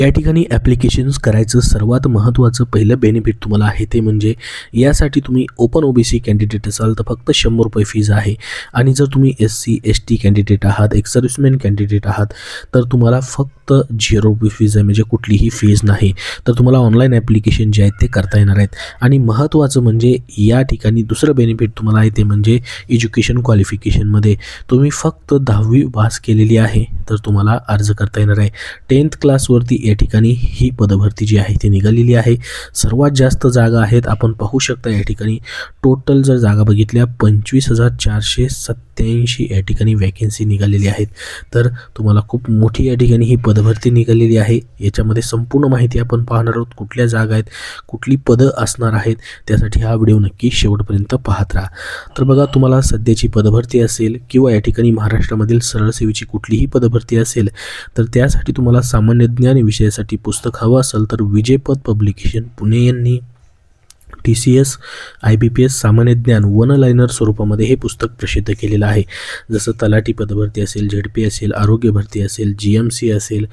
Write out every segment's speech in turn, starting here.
या ठिकाणी ॲप्लिकेशन्स करायचं सर्वात महत्त्वाचं पहिलं बेनिफिट तुम्हाला आहे ते म्हणजे यासाठी तुम्ही ओपन OBC कॅन्डिडेट असाल तर फक्त 100 रुपये फीज आहे आणि जर तुम्ही SC ST कॅन्डिडेट आहात, एक सर्व्हिसमॅन कॅन्डिडेट आहात तर तुम्हाला फक्त 0 रुपये फीज आहे, म्हणजे कुठलीही फीज नाही. तर तुम्हाला ऑनलाईन ॲप्लिकेशन जे आहेत ते करता येणार आहेत. आणि महत्त्वाचं म्हणजे या ठिकाणी दुसरं बेनिफिट तुम्हाला आहे ते म्हणजे एज्युकेशन क्वालिफिकेशनमध्ये तुम्ही फक्त 10वी पास केलेली आहे तर तुम्हाला अर्ज करता येणार आहे. 10th क्लासवरती या ठिकाणी ही पदभरती जी आहे ती निघालेली आहे. सर्वात जास्त जागा आहेत, आपण पाहू शकता या ठिकाणी टोटल जर जागा बघितल्या 25,487 या ठिकाणी वॅकेन्सी निघालेली आहेत. तर तुम्हाला खूप मोठी या ठिकाणी ही पदभरती निघालेली आहे. याच्यामध्ये संपूर्ण माहिती आपण पाहणार आहोत, कुठल्या जागा आहेत, कुठली पदं असणार आहेत, त्यासाठी हा व्हिडिओ नक्की शेवटपर्यंत पाहत राहा. तर बघा, तुम्हाला सध्याची पदभरती असेल किंवा या ठिकाणी महाराष्ट्रामधील सरळ सेवेची कुठलीही पदभरती असेल तर त्यासाठी तुम्हाला सामान्य ज्ञान विषयासाठी पुस्तक हवं असेल तर विजयपथ पब्लिकेशन पुणे यांनी TCS IBPS सामान्य ज्ञान वन लायनर स्वरूपामध्ये हे पुस्तक प्रसिद्ध केलेलं आहे. जसं तलाठी पदभरती असेल, ZP असेल, आरोग्य भरती असेल, GMC असेल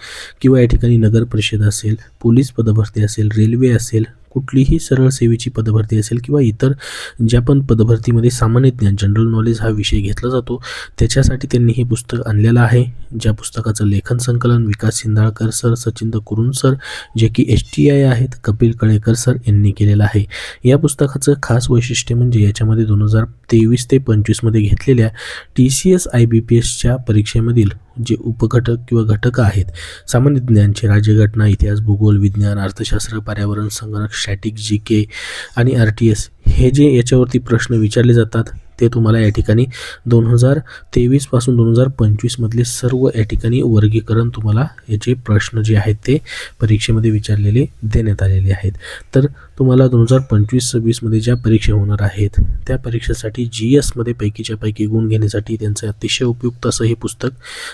किंवा या ठिकाणी नगर परिषद असेल, पोलीस पदभरती असेल, रेल्वे असेल, कुठलीही सरळ सेवेची पदभरती असेल किंवा इतर ज्या पण पदभरतीमध्ये सामान्य ज्ञान जनरल नॉलेज हा विषय घेतला जातो त्याच्यासाठी त्यांनी हे पुस्तक आणलेलं आहे. ज्या पुस्तकाचं लेखन संकलन विकास सिंधाळकर सर, सचिन कुरुन सर जे की STI आहेत, कपिल कळेकर सर यांनी केलेलं आहे. या पुस्तकाचं खास वैशिष्ट्य म्हणजे याच्यामध्ये 2023 ते 25 मध्ये घेतलेल्या TCS IBPSच्या परीक्षेमधील जे उपघटक किंवा घटक आहेत सामान्य ज्ञानचे राज्यघटना, इतिहास, भूगोल, विज्ञान, अर्थशास्त्र, पर्यावरण, संगणक, स्टॅटिक्स, GK आणि RTS हे जे याच्यावरती प्रश्न विचारले जातात ते तुम्हाला या ठिकाणी 2023 पासून 2025 मधले सर्व या ठिकाणी वर्गीकरण तुम्हाला याचे प्रश्न जे आहेत ते परीक्षेमध्ये विचारलेले देण्यात आलेले आहेत. तर तुम्हाला 2025-26 मध्ये ज्या परीक्षा होणार आहेत त्या परीक्षेसाठी GS मध्ये पैकीच्या पैकी गुण घेण्यासाठी त्यांचं अतिशय उपयुक्त असं हे पुस्तक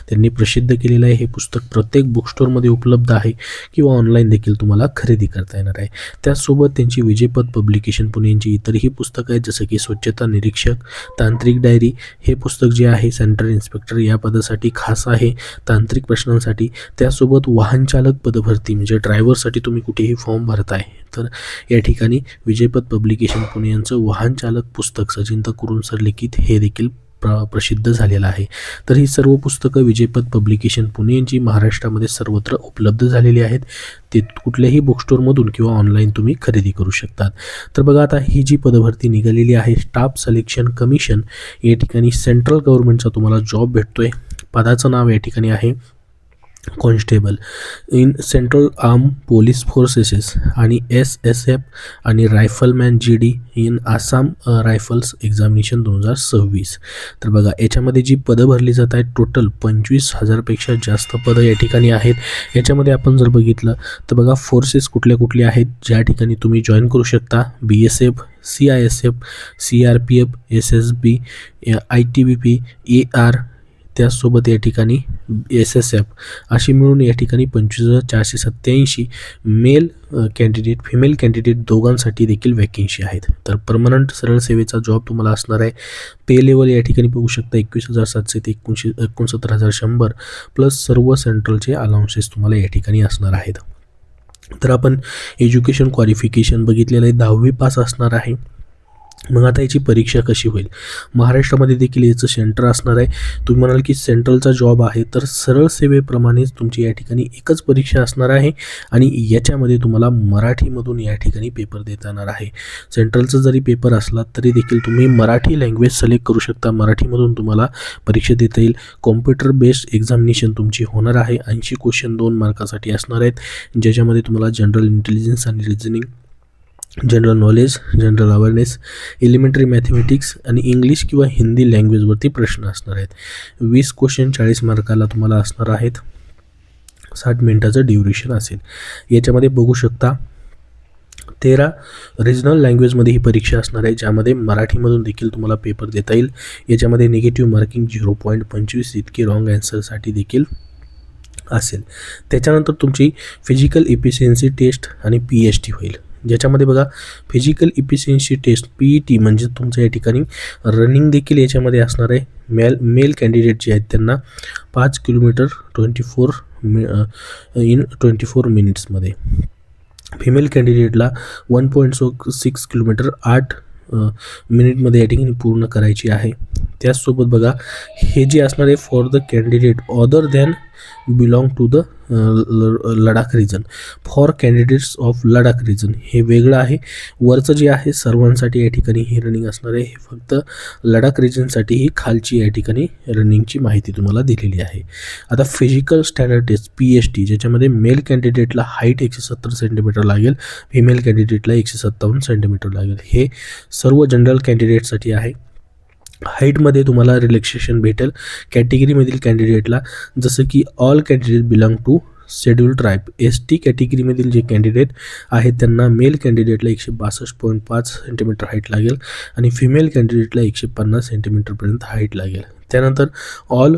त्यांनी प्रसिद्ध केलेलं आहे. हे पुस्तक प्रत्येक बुक स्टोअरमध्ये उपलब्ध आहे किंवा ऑनलाईन देखील तुम्हाला खरेदी करता येणार आहे. त्याचसोबत त्यांची विजयपथ पब्लिकेशन पुणे यांची इतरही पुस्तकं आहेत, जसं की स्वच्छता निरीक्षक, तांत्रिक डायरी हे पुस्तक जे आहे सेंटर इन्स्पेक्टर या पदासाठी खास आहे तांत्रिक प्रश्नांसाठी. त्यासोबत वाहन चालक पदभरती म्हणजे ड्रायव्हरसाठी तुम्ही कुठेही फॉर्म भरताय तर या ठिकाणी विजयपथ पब्लिकेशन पुणे यांचं वाहन चालक पुस्तक सचिन कुरुन सर लिखित हे देखील प्रसिद्ध झालेलं आहे. तर ही सर्व पुस्तकं विजयपथ पब्लिकेशन पुणे यांची महाराष्ट्रामध्ये सर्वत्र उपलब्ध झालेली आहेत. ते कुठल्याही बुक स्टोअरमधून किंवा ऑनलाईन तुम्ही खरेदी करू शकतात. तर बघा, आता ही जी पदभरती निघालेली आहे स्टाफ सिलेक्शन कमिशन या ठिकाणी सेंट्रल गव्हर्नमेंटचा तुम्हाला जॉब भेटतोय. पदाचं नाव या ठिकाणी आहे constable in central arm police forces आणि SSF आणि रायफलमॅन GD in Assam rifles examination 2026. तर बघा, याच्यामध्ये जी पदं भरली जात आहेत टोटल 25,000पेक्षा जास्त पदं या ठिकाणी आहेत. याच्यामध्ये आपण जर बघितलं तर बघा फोर्सेस कुठल्या कुठल्या आहेत ज्या ठिकाणी तुम्ही जॉईन करू शकता. BSF, CISF, CRPF, SSB, ITBP, AR, त्याचसोबत या ठिकाणी SSF अशी मिळून या ठिकाणी 25,487 मेल कॅन्डिडेट, फिमेल कॅन्डिडेट दोघांसाठी देखील वॅकेन्सी आहेत. तर परमनंट सरळ सेवेचा जॉब तुम्हाला असणार आहे. पे लेवल या ठिकाणी बघू शकता 21,700 ते 69,100 प्लस सर्व सेंट्रलचे अलाउन्सेस तुम्हाला या ठिकाणी असणार आहेत. तर आपण एज्युकेशन क्वालिफिकेशन बघितलेलं आहे, 10वी पास असणार आहे. मग आता याची परीक्षा कशी होईल? महाराष्ट्रामध्ये देखील याचं सेंटर असणार आहे. तुम्ही म्हणाल की सेंट्रलचा जॉब आहे तर सरळ सेवेप्रमाणेच तुमची या ठिकाणी एकच परीक्षा असणार आहे आणि याच्यामध्ये तुम्हाला मराठीमधून या ठिकाणी पेपर देता येणार आहे. सेंट्रलचा जरी पेपर असला तरी देखील तुम्ही मराठी लँग्वेज सिलेक्ट करू शकता, मराठीमधून तुम्हाला परीक्षा देता येईल. कॉम्प्युटर बेस्ड एक्झामिनेशन तुमची होणार आहे. 80 क्वेश्चन 2 मार्कासाठी असणार आहेत, ज्याच्यामध्ये तुम्हाला जनरल इंटेलिजन्स आणि reasoning, general knowledge, general awareness, elementary mathematics आणि इंग्लिश किंवा हिंदी लँग्वेजवरती प्रश्न असणार आहेत. 20 क्वेश्चन 40 मार्काला तुम्हाला असणार आहेत. 60 मिनिटाचं ड्युरेशन असेल. याच्यामध्ये बघू शकता 13 रिजनल लँग्वेजमध्ये ही परीक्षा असणार आहे, ज्यामध्ये मराठीमधून देखील तुम्हाला पेपर देता येईल. याच्यामध्ये निगेटिव्ह मार्किंग 0.25 इतकी रॉंग ॲन्सरसाठी देखील असेल. त्याच्यानंतर तुमची फिजिकल इफिशियन्सी टेस्ट आणि PHT होईल. ज्याच्यामध्ये बघा फिजिकल इफिशियन्सी टेस्ट PET म्हणजे तुमचं या ठिकाणी रनिंग देखील याच्यामध्ये असणार आहे. मेल कॅन्डिडेट जे आहेत त्यांना 5 किलोमीटर 24 मिनिट्समध्ये, फिमेल कॅन्डिडेटला 1.6 किलोमीटर 8 मिनिटमध्ये या ठिकाणी पूर्ण करायची आहे. त्याचसोबत बघा हे जे असणार आहे for the candidate other than belong to the Ladakh region, for candidates of Ladakh region हे वेगळं आहे. वरचं जे आहे सर्वांसाठी या ठिकाणी ही रनिंग असणार आहे. हे फक्त लडाख रिजनसाठी ही खालची या ठिकाणी रनिंगची माहिती तुम्हाला दिलेली आहे. आता फिजिकल स्टँडर्ड टेस्ट PST ज्याच्यामध्ये मेल कॅन्डिडेटला हाईट 170 सेंटीमीटर लागेल, फिमेल कॅन्डिडेटला 157 सेंटीमीटर लागेल. हे सर्व जनरल कॅन्डिडेटसाठी आहे. हाईटमध्ये तुम्हाला रिलॅक्सेशन भेटेल कॅटेगरीमधील कॅन्डिडेटला, जसं की all candidate belong to scheduled tribe. ST कॅटेगरीमधील जे कॅन्डिडेट आहेत त्यांना मेल कॅन्डिडेटला 162.5 सेंटीमीटर हाईट लागेल आणि फिमेल कॅन्डिडेटला 150 सेंटीमीटरपर्यंत हाईट लागेल. त्यानंतर all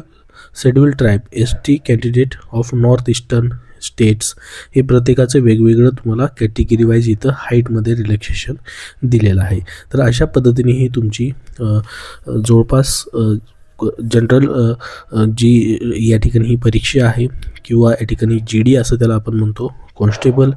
scheduled tribe ST candidate of north eastern states हे प्रत्येकाचं वेगवेगळं तुम्हाला कॅटेगरी वाईज इथं हाईटमध्ये रिलॅक्सेशन दिलेलं आहे. तर अशा पद्धतीने ही तुमची जवळपास जनरल जी या ठिकाणी ही परीक्षा आहे किंवा या ठिकाणी GD असं त्याला आपण म्हणतो, constable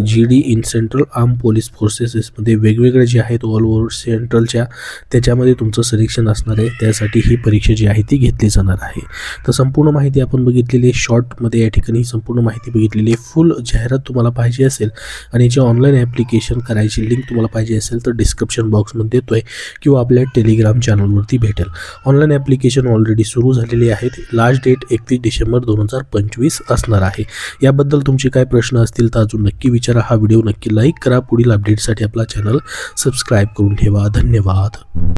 GD in central arm police फोर्सेसमध्ये वेगवेगळे जे आहेत ऑल ओव्हर सेंट्रलच्या त्याच्यामध्ये तुमचं सिलेक्शन असणार आहे. त्यासाठी ही परीक्षा जी आहे ती घेतली जाणार आहे. तर संपूर्ण माहिती आपण बघितलेली आहे. शॉर्टमध्ये या ठिकाणी संपूर्ण माहिती बघितलेली आहे. फुल जाहिरात तुम्हाला पाहिजे असेल आणि जे ऑनलाईन ॲप्लिकेशन करायची लिंक तुम्हाला पाहिजे असेल तर डिस्क्रिप्शन बॉक्समध्ये देतो आहे किंवा आपल्या टेलिग्राम चॅनलवरती भेटेल. ऑनलाईन ॲप्लिकेशन ऑलरेडी सुरू झालेली आहेत. लास्ट डेट 31 डिसेंबर 2025 असणार आहे. याबद्दल तुमचे काय प्रश्न असतील तर अजून नक्की विचारा. हा व्हिडिओ नक्की लाईक करा. पुढील अपडेटसाठी आपला चॅनल सबस्क्राईब करून ठेवा. धन्यवाद.